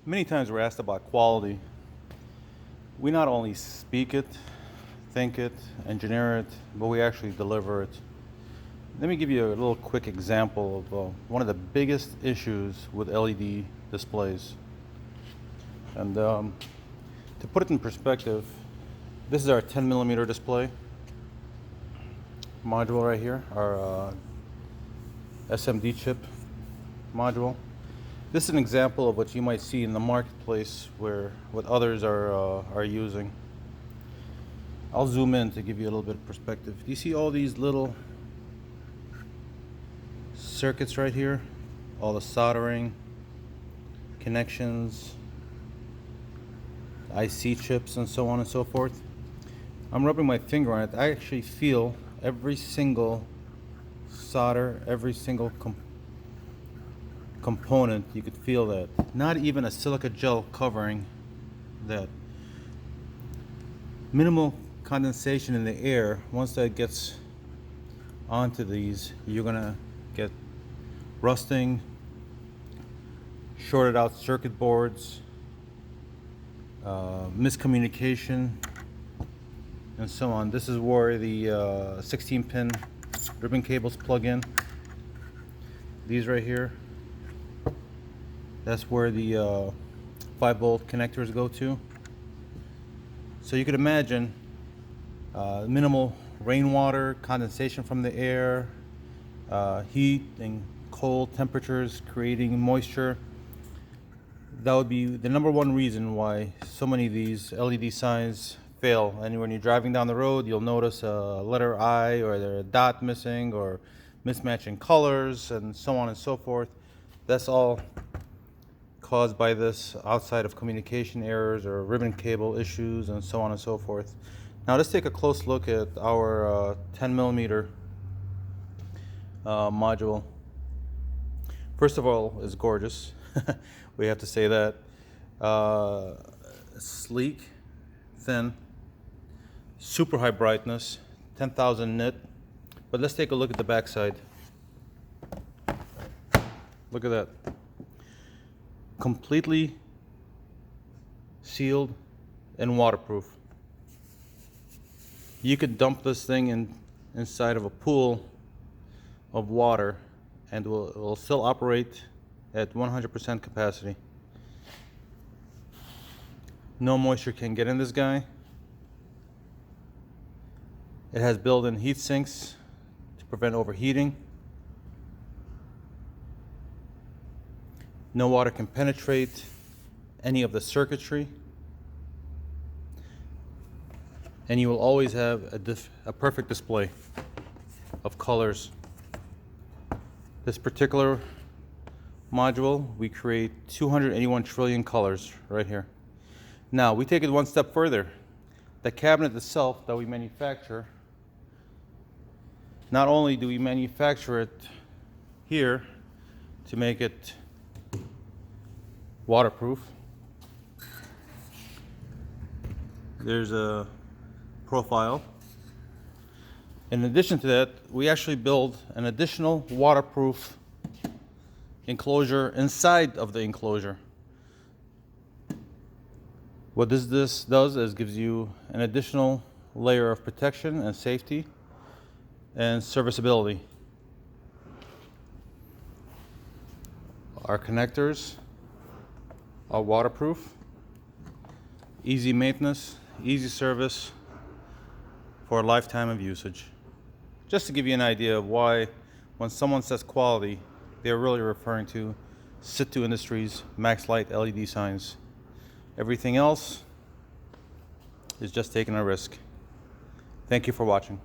Many times we're asked about quality. We not only speak it, think it, engineer it, but we actually deliver it. Let me give you a little quick example of one of the biggest issues with LED displays. And to put it in perspective, this is our 10mm display module right here, our SMD chip module. This is an example of what you might see in the marketplace where what others are using. I'll zoom in to give you a little bit of perspective. Do you see all these little circuits right here? All the soldering, connections, IC chips, and so on and so forth. I'm rubbing my finger on it. I actually feel every single solder, every single component. You could feel that. Not even a silica gel covering that. Minimal condensation in the air. Once that gets onto these, you're gonna get rusting, shorted out circuit boards, miscommunication, and so on. This is where the 16-pin ribbon cables plug in. These right here. That's where the 5-volt connectors go to. So you could imagine minimal rainwater, condensation from the air, heat and cold temperatures creating moisture. That would be the #1 reason why so many of these LED signs fail. And when you're driving down the road, you'll notice a letter I or a dot missing or mismatching colors and so on and so forth. That's all caused by this, outside of communication errors or ribbon cable issues and so on and so forth. Now let's take a close look at our 10mm module. First of all, it's gorgeous. We have to say that. Sleek, thin, super high brightness, 10,000 nit. But let's take a look at the back side. Look at that. Completely sealed and waterproof. You could dump this thing inside of a pool of water and it will still operate at 100% capacity. No moisture can get in this guy. It has built-in heat sinks to prevent overheating. No water can penetrate any of the circuitry. And you will always have a perfect display of colors. This particular module, we create 281 trillion colors right here. Now, we take it one step further. The cabinet itself that we manufacture, not only do we manufacture it here to make it waterproof, there's a profile. In addition to that, we actually build an additional waterproof enclosure inside of the enclosure. What this does is gives you an additional layer of protection and safety and serviceability. Our connectors are waterproof, easy maintenance, easy service for a lifetime of usage. Just to give you an idea of why when someone says quality, they're really referring to Situ Industries MaxxLite LED signs. Everything else is just taking a risk. Thank you for watching.